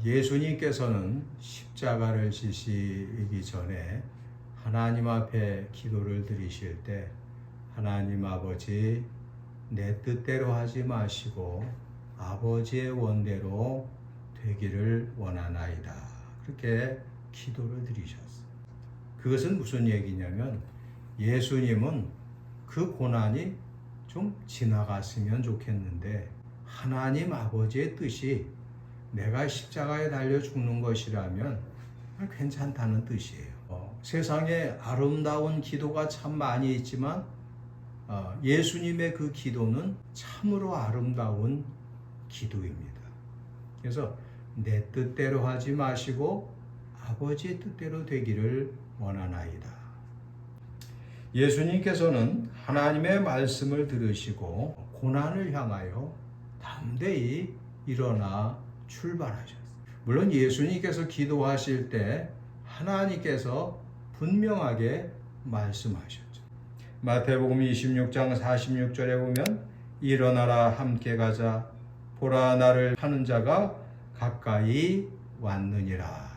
예수님께서는 십자가를 지시기 전에 하나님 앞에 기도를 드리실 때 하나님 아버지 내 뜻대로 하지 마시고 아버지의 원대로 되기를 원하나이다. 그렇게 기도를 드리셨어요. 그것은 무슨 얘기냐면 예수님은 그 고난이 좀 지나갔으면 좋겠는데 하나님 아버지의 뜻이 내가 십자가에 달려 죽는 것이라면 괜찮다는 뜻이에요. 세상에 아름다운 기도가 참 많이 있지만 예수님의 그 기도는 참으로 아름다운 기도입니다. 그래서 내 뜻대로 하지 마시고 아버지의 뜻대로 되기를 원하나이다. 예수님께서는 하나님의 말씀을 들으시고 고난을 향하여 담대히 일어나 출발하셨어요. 물론 예수님께서 기도하실 때 하나님께서 분명하게 말씀하셨죠. 마태복음 26장 46절에 보면 일어나라 함께 가자 보라 나를 파는 자가 가까이 왔느니라.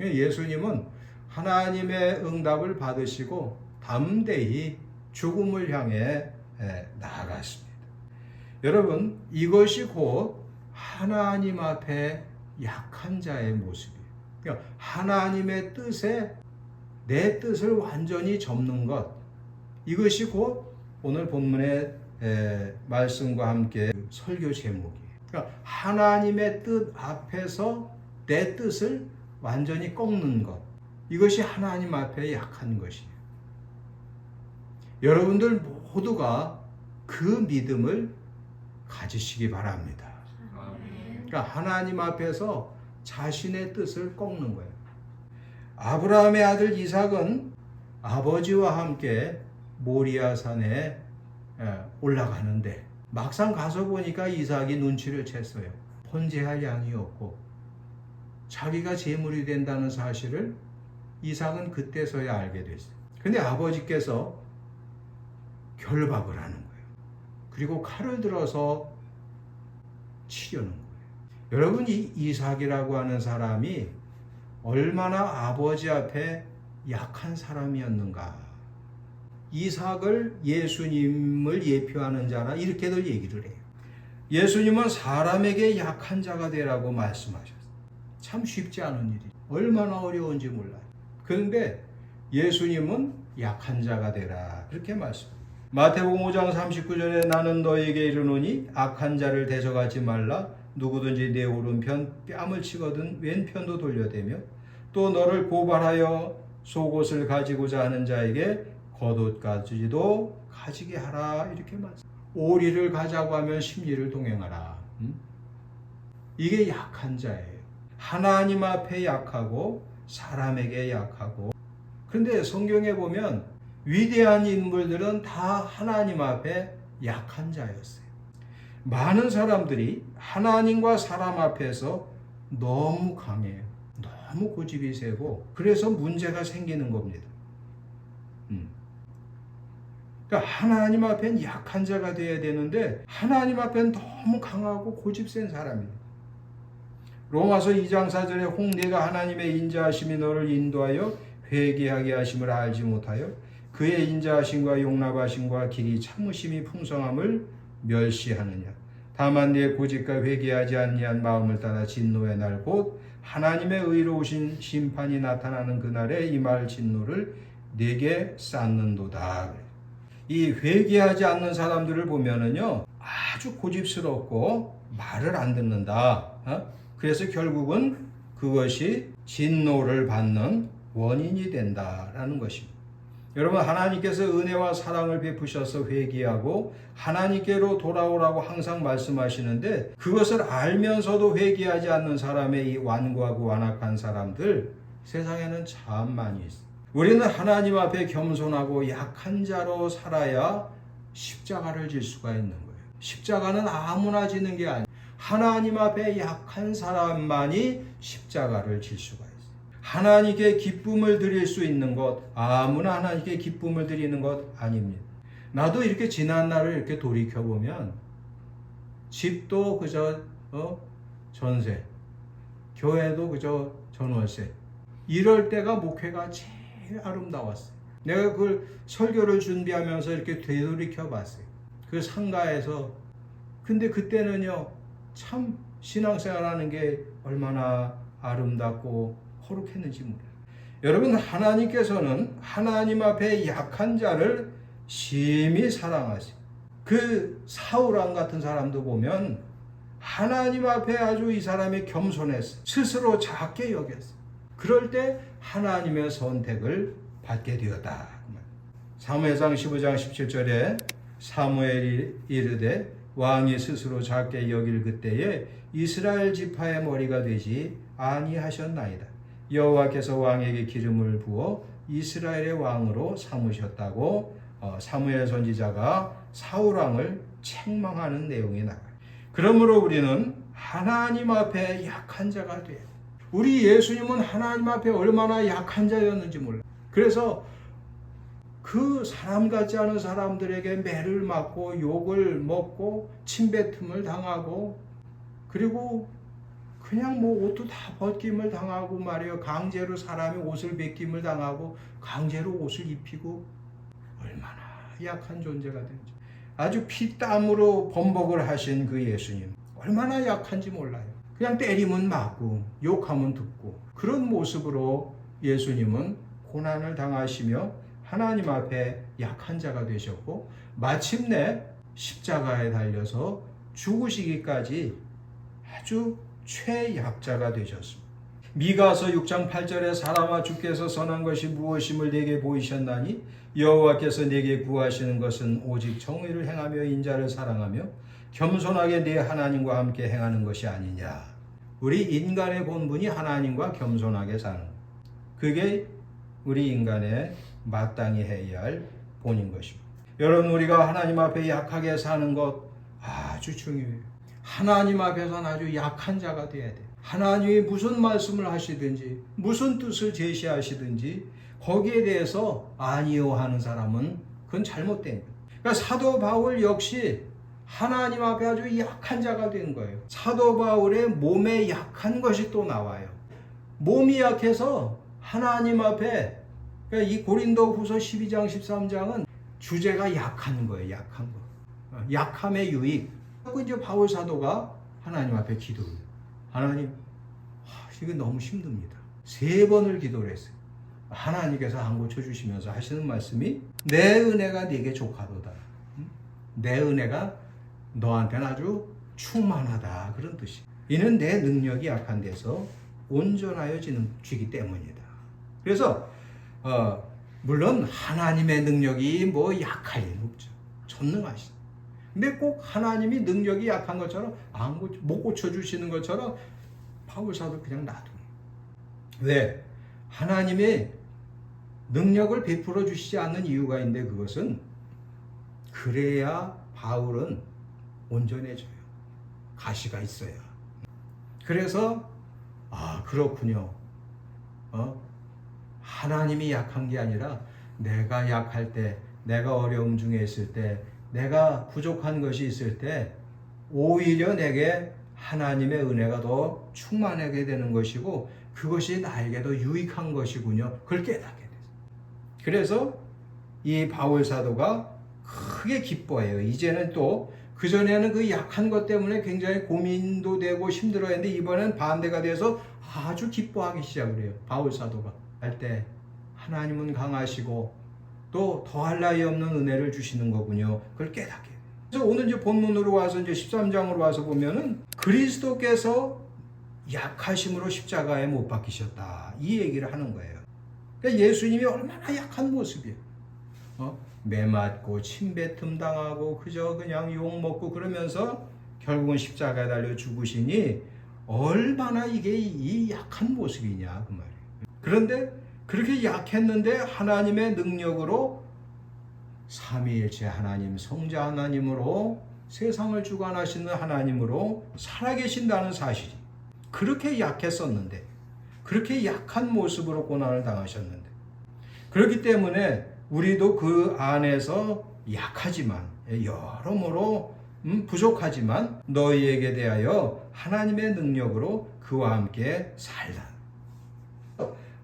예수님은 하나님의 응답을 받으시고 담대히 죽음을 향해 나아갔습니다. 여러분, 이것이 곧 하나님 앞에 약한 자의 모습이에요. 그러니까 하나님의 뜻에 내 뜻을 완전히 접는 것, 이것이 곧 오늘 본문의 말씀과 함께 설교 제목이에요. 그러니까 하나님의 뜻 앞에서 내 뜻을 완전히 꺾는 것, 이것이 하나님 앞에 약한 것이에요. 여러분들 모두가 그 믿음을 가지시기 바랍니다. 그러니까 하나님 앞에서 자신의 뜻을 꺾는 거예요. 아브라함의 아들 이삭은 아버지와 함께 모리아산에 올라가는데 막상 가서 보니까 이삭이 눈치를 챘어요. 번제할 양이 없고 자기가 제물이 된다는 사실을 이삭은 그때서야 알게 됐어요. 근데 아버지께서 결박을 하는 거예요. 그리고 칼을 들어서 치려는 거예요. 여러분, 이 이삭이라고 하는 사람이 얼마나 아버지 앞에 약한 사람이었는가. 이삭을 예수님을 예표하는 자나 이렇게들 얘기를 해요. 예수님은 사람에게 약한 자가 되라고 말씀하셨어요. 참 쉽지 않은 일이 얼마나 어려운지 몰라요. 그런데 예수님은 약한 자가 되라 그렇게 말씀합니다. 마태복음 5장 39절에 나는 너에게 이르노니 악한 자를 대적하지 말라. 누구든지 내 오른편 뺨을 치거든 왼편도 돌려대며 또 너를 고발하여 속옷을 가지고자 하는 자에게 겉옷까지도 가지게 하라. 이렇게 말씀. 오리를 가자고 하면 십리를 동행하라. 이게 약한 자예요. 하나님 앞에 약하고 사람에게 약하고. 그런데 성경에 보면 위대한 인물들은 다 하나님 앞에 약한 자였어요. 많은 사람들이 하나님과 사람 앞에서 너무 강해요. 너무 고집이 세고 그래서 문제가 생기는 겁니다. 그러니까 하나님 앞엔 약한 자가 되어야 되는데 하나님 앞엔 너무 강하고 고집 센 사람이에요. 로마서 2장 4절에 홍내가 하나님의 인자하심이 너를 인도하여 회개하게 하심을 알지 못하여 그의 인자하심과 용납하심과 길이 참으심이 풍성함을 멸시하느냐. 다만 네 고집과 회개하지 아니한 마음을 따라 진노의 날 곧 하나님의 의로우신 심판이 나타나는 그날에 임할 진노를 네게 쌓는도다. 이 회개하지 않는 사람들을 보면은요 아주 고집스럽고 말을 안 듣는다. 그래서 결국은 그것이 진노를 받는 원인이 된다라는 것입니다. 여러분, 하나님께서 은혜와 사랑을 베푸셔서 회개하고 하나님께로 돌아오라고 항상 말씀하시는데 그것을 알면서도 회개하지 않는 사람의 이 완고하고 완악한 사람들 세상에는 참 많이 있어요. 우리는 하나님 앞에 겸손하고 약한 자로 살아야 십자가를 질 수가 있는 거예요. 십자가는 아무나 지는 게 아니에요. 하나님 앞에 약한 사람만이 십자가를 질 수가 있어요. 하나님께 기쁨을 드릴 수 있는 것, 아무나 하나님께 기쁨을 드리는 것 아닙니다. 나도 이렇게 지난 날을 이렇게 돌이켜보면 집도 그저 전세, 교회도 그저 전월세. 이럴 때가 목회가 제일 아름다웠어요. 내가 그걸 설교를 준비하면서 이렇게 되돌이켜 봤어요. 그 상가에서. 근데 그때는요, 참 신앙생활하는 게 얼마나 아름답고 거룩했는지 몰라요. 여러분, 하나님께서는 하나님 앞에 약한 자를 심히 사랑하세요. 그 사울왕 같은 사람도 보면 하나님 앞에 아주 이 사람이 겸손했어요. 스스로 작게 여겼어요. 그럴 때 하나님의 선택을 받게 되었다. 사무엘상 15장 17절에 사무엘이 이르되 왕이 스스로 작게 여길 그때에 이스라엘 지파의 머리가 되지 아니하셨나이다. 여호와께서 왕에게 기름을 부어 이스라엘의 왕으로 삼으셨다고 사무엘 선지자가 사울 왕을 책망하는 내용이 나와요. 그러므로 우리는 하나님 앞에 약한 자가 돼요. 우리 예수님은 하나님 앞에 얼마나 약한 자였는지 몰라요. 그래서 그 사람 같지 않은 사람들에게 매를 맞고 욕을 먹고 침뱉음을 당하고 그리고 그냥 뭐 옷도 다 벗김을 당하고 말이에요. 강제로 사람이 옷을 벗김을 당하고 강제로 옷을 입히고 얼마나 약한 존재가 되는지. 아주 피땀으로 번복을 하신 그 예수님 얼마나 약한지 몰라요. 그냥 때리면 맞고 욕하면 듣고 그런 모습으로 예수님은 고난을 당하시며 하나님 앞에 약한 자가 되셨고 마침내 십자가에 달려서 죽으시기까지 아주 최약자가 되셨습니다. 미가서 6장 8절에 사람아 주께서 선한 것이 무엇임을 내게 보이셨나니 여호와께서 내게 구하시는 것은 오직 정의를 행하며 인자를 사랑하며 겸손하게 네 하나님과 함께 행하는 것이 아니냐. 우리 인간의 본분이 하나님과 겸손하게 사는 것. 그게 우리 인간의 마땅히 해야 할 본인 것입니다. 여러분, 우리가 하나님 앞에 약하게 사는 것 아주 중요해요. 하나님 앞에서는 아주 약한 자가 돼야 돼요. 하나님이 무슨 말씀을 하시든지 무슨 뜻을 제시하시든지 거기에 대해서 아니요 하는 사람은 그건 잘못된 거예요. 그러니까 사도 바울 역시 하나님 앞에 아주 약한 자가 된 거예요. 사도 바울의 몸에 약한 것이 또 나와요. 몸이 약해서 하나님 앞에, 그러니까 이 고린도후서 12장 13장은 주제가 약한 거예요. 약한 거. 약함의 유익. 그리고 이제 바울 사도가 하나님 앞에 기도해요. 하나님, 이건 너무 힘듭니다. 3번을 기도를 했어요. 하나님께서 안 고쳐주시면서 하시는 말씀이 내 은혜가 네게 족하도다. 내 은혜가 너한테는 아주 충만하다. 그런 뜻이. 이는 내 능력이 약한 데서 온전하여 지기 때문이다. 그래서 물론 하나님의 능력이 뭐 약할 리는 없죠. 전능하시다. 근데 꼭 하나님이 능력이 약한 것처럼 못 고쳐주시는 것처럼 바울사도 그냥 놔두니. 왜? 하나님의 능력을 베풀어 주시지 않는 이유가 있는데 그것은 그래야 바울은 온전해져요. 가시가 있어야. 그래서 그렇군요. 하나님이 약한 게 아니라 내가 약할 때, 내가 어려움 중에 있을 때, 내가 부족한 것이 있을 때 오히려 내게 하나님의 은혜가 더 충만하게 되는 것이고 그것이 나에게 더 유익한 것이군요. 그걸 깨닫게 됐어요. 그래서 이 바울 사도가 크게 기뻐해요. 이제는 또 그전에는 그 약한 것 때문에 굉장히 고민도 되고 힘들어했는데 이번엔 반대가 돼서 아주 기뻐하기 시작을 해요. 바울 사도가 할 때 하나님은 강하시고 또 더할 나위 없는 은혜를 주시는 거군요. 그걸 깨닫게. 그래서 오늘 이제 본문으로 와서 이제 13장으로 와서 보면은 그리스도께서 약하심으로 십자가에 못 박히셨다. 이 얘기를 하는 거예요. 그러니까 예수님이 얼마나 약한 모습이에요. 매맞고 침뱉음 당하고 그저 그냥 욕 먹고 그러면서 결국은 십자가에 달려 죽으시니 얼마나 이게 이 약한 모습이냐 그 말이에요. 그런데 그렇게 약했는데 하나님의 능력으로 삼위일체 하나님, 성자 하나님으로 세상을 주관하시는 하나님으로 살아계신다는 사실이 그렇게 약했었는데 그렇게 약한 모습으로 고난을 당하셨는데 그렇기 때문에 우리도 그 안에서 약하지만 여러모로 부족하지만 너희에게 대하여 하나님의 능력으로 그와 함께 살라.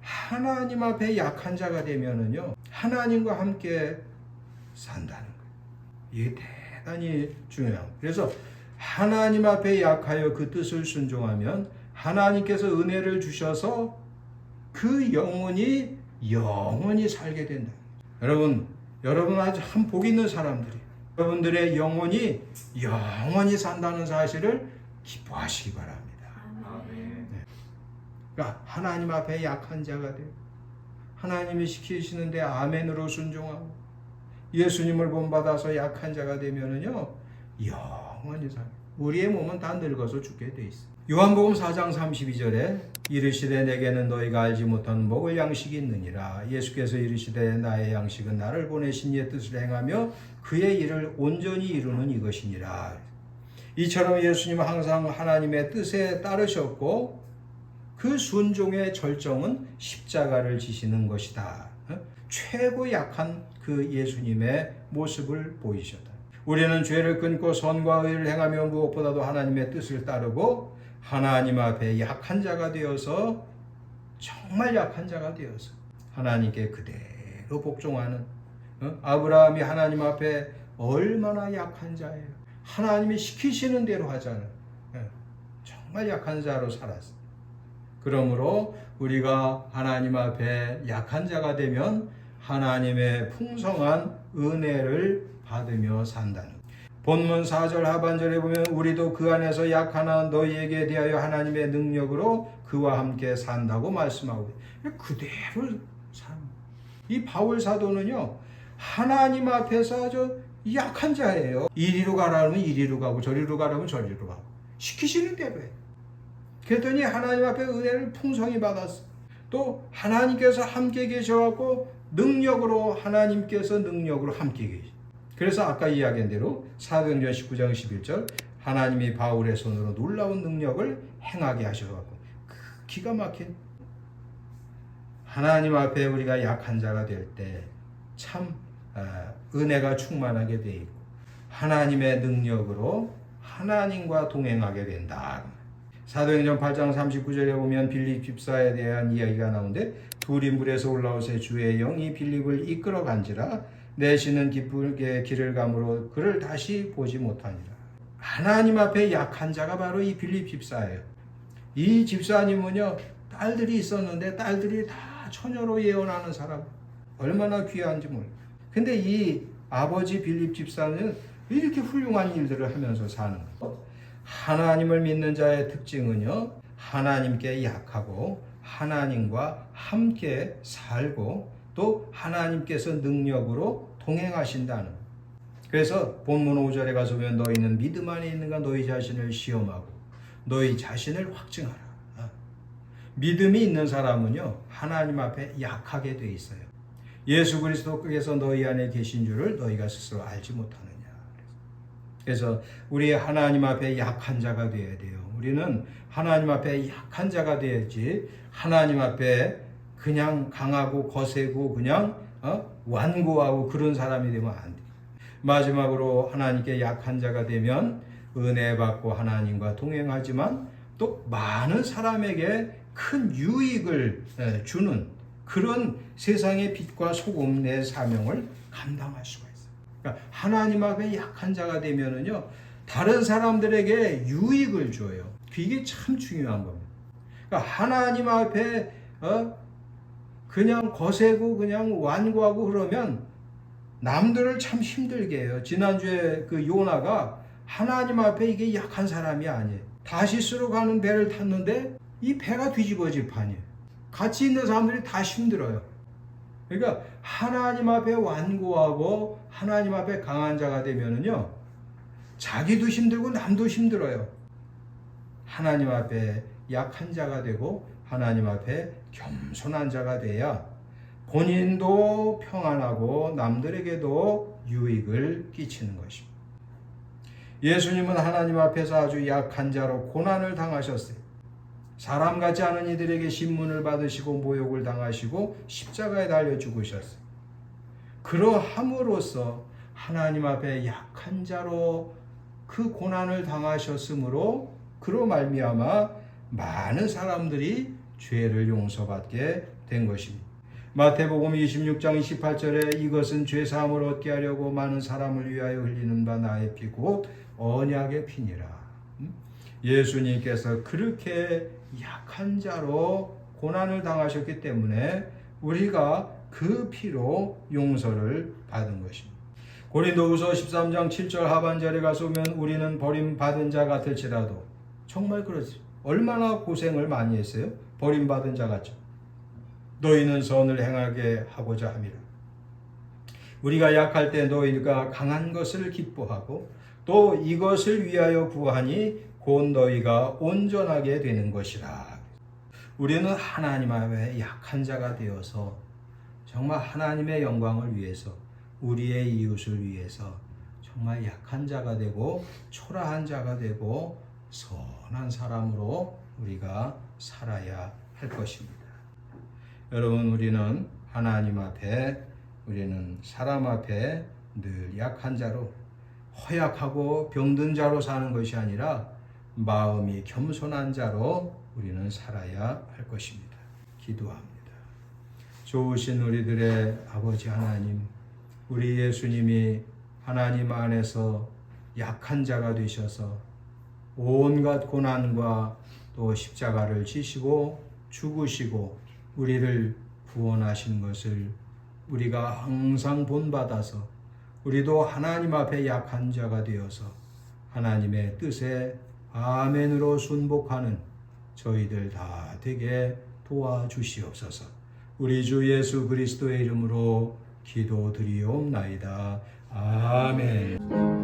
하나님 앞에 약한 자가 되면은요, 하나님과 함께 산다는 거예요. 이게 대단히 중요해요. 그래서 하나님 앞에 약하여 그 뜻을 순종하면 하나님께서 은혜를 주셔서 그 영혼이 살게 된다. 여러분 아주 한 복 있는 사람들이, 여러분들의 영혼이 영원히 산다는 사실을 기뻐하시기 바랍니다. 네. 그러니까 하나님 앞에 약한 자가 되고 하나님이 시키시는데 아멘으로 순종하고 예수님을 본받아서 약한 자가 되면은요, 영원히 살. 우리의 몸은 다 늙어서 죽게 돼 있어. 요한복음 4장 32절에 이르시되 내게는 너희가 알지 못하는 먹을 양식이 있느니라. 예수께서 이르시되 나의 양식은 나를 보내신 이의 뜻을 행하며 그의 일을 온전히 이루는 이것이니라. 이처럼 예수님은 항상 하나님의 뜻에 따르셨고 그 순종의 절정은 십자가를 지시는 것이다. 최고 약한 그 예수님의 모습을 보이셨다. 우리는 죄를 끊고 선과 의를 행하며 무엇보다도 하나님의 뜻을 따르고 하나님 앞에 약한 자가 되어서, 정말 약한 자가 되어서 하나님께 그대로 복종하는, 아브라함이 하나님 앞에 얼마나 약한 자예요. 하나님이 시키시는 대로 하잖아요. 정말 약한 자로 살았어요. 그러므로 우리가 하나님 앞에 약한 자가 되면 하나님의 풍성한 은혜를 받으며 산다는 것. 본문 4절 하반절에 보면 우리도 그 안에서 약하나 너희에게 대하여 하나님의 능력으로 그와 함께 산다고 말씀하고 그대로 산. 이 바울 사도는요, 하나님 앞에서 아주 약한 자예요. 이리로 가라면 이리로 가고 저리로 가라면 저리로 가고 시키시는 대로 해. 그랬더니 하나님 앞에 은혜를 풍성히 받았어. 또 하나님께서 함께 계셔갖고 하나님께서 능력으로 함께 계시. 그래서 아까 이야기한 대로 사도행전 19장 11절 하나님이 바울의 손으로 놀라운 능력을 행하게 하셔갖고 기가 막힌, 하나님 앞에 우리가 약한 자가 될 때 참 은혜가 충만하게 돼 있고 하나님의 능력으로 하나님과 동행하게 된다. 사도행전 8장 39절에 보면 빌립 집사에 대한 이야기가 나오는데 둘이 물에서 올라오세 주의 영이 빌립을 이끌어 간지라 내시는 기쁘게 길을 가므로 그를 다시 보지 못하니라. 하나님 앞에 약한 자가 바로 이 빌립 집사예요. 이 집사님은요, 딸들이 있었는데 딸들이 다 처녀로 예언하는 사람, 얼마나 귀한지 모르겠어요. 근데 이 아버지 빌립 집사는 이렇게 훌륭한 일들을 하면서 사는 거예요. 하나님을 믿는 자의 특징은요, 하나님께 약하고 하나님과 함께 살고 또 하나님께서 능력으로 동행하신다는 거예요. 그래서 본문 5절에 가서 보면 너희는 믿음 안에 있는가 너희 자신을 시험하고 너희 자신을 확증하라. 믿음이 있는 사람은요, 하나님 앞에 약하게 돼 있어요. 예수 그리스도께서 너희 안에 계신 줄을 너희가 스스로 알지 못하느냐. 그래서 우리 하나님 앞에 약한 자가 되어야 돼요. 우리는 하나님 앞에 약한 자가 되어야지 하나님 앞에 그냥 강하고 거세고 그냥 완고하고 그런 사람이 되면 안 돼요. 마지막으로 하나님께 약한 자가 되면 은혜 받고 하나님과 동행하지만 또 많은 사람에게 큰 유익을 주는 그런 세상의 빛과 소금 내 사명을 감당할 수가 있어요. 그러니까 하나님 앞에 약한 자가 되면은요, 다른 사람들에게 유익을 줘요. 이게 참 중요한 겁니다. 그러니까 하나님 앞에 그냥 거세고 그냥 완고하고 그러면 남들을 참 힘들게 해요. 지난주에 그 요나가 하나님 앞에 이게 약한 사람이 아니에요. 다시스로 가는 배를 탔는데 이 배가 뒤집어질 판이에요. 같이 있는 사람들이 다 힘들어요. 그러니까 하나님 앞에 완고하고 하나님 앞에 강한 자가 되면은요, 자기도 힘들고 남도 힘들어요. 하나님 앞에 약한 자가 되고 하나님 앞에 겸손한 자가 돼야 본인도 평안하고 남들에게도 유익을 끼치는 것입니다. 예수님은 하나님 앞에서 아주 약한 자로 고난을 당하셨어요. 사람 같지 않은 이들에게 신문을 받으시고 모욕을 당하시고 십자가에 달려 죽으셨어요. 그러함으로써 하나님 앞에 약한 자로 그 고난을 당하셨으므로 그로 말미암아 많은 사람들이 죄를 용서받게 된 것입니다. 마태복음 26장 28절에 이것은 죄사함을 얻게 하려고 많은 사람을 위하여 흘리는 바 나의 피 곧 언약의 피니라. 예수님께서 그렇게 약한 자로 고난을 당하셨기 때문에 우리가 그 피로 용서를 받은 것입니다. 고린도후서 13장 7절 하반절에 가서 보면 우리는 버림받은 자 같을지라도 정말 그렇지. 얼마나 고생을 많이 했어요? 버림받은 자 같죠. 너희는 선을 행하게 하고자 함이라. 우리가 약할 때 너희가 강한 것을 기뻐하고 또 이것을 위하여 구하니 곧 너희가 온전하게 되는 것이라. 우리는 하나님 앞에 약한 자가 되어서 정말 하나님의 영광을 위해서 우리의 이웃을 위해서 정말 약한 자가 되고 초라한 자가 되고 선한 사람으로 우리가 살아야 할 것입니다. 여러분, 우리는 하나님 앞에, 우리는 사람 앞에 늘 약한 자로, 허약하고 병든 자로 사는 것이 아니라 마음이 겸손한 자로 우리는 살아야 할 것입니다. 기도합니다. 좋으신 우리들의 아버지 하나님, 우리 예수님이 하나님 안에서 약한 자가 되셔서 온갖 고난과 또 십자가를 지시고 죽으시고 우리를 구원하신 것을 우리가 항상 본받아서 우리도 하나님 앞에 약한 자가 되어서 하나님의 뜻에 아멘으로 순복하는 저희들 다 되게 도와주시옵소서. 우리 주 예수 그리스도의 이름으로 기도드리옵나이다. 아멘.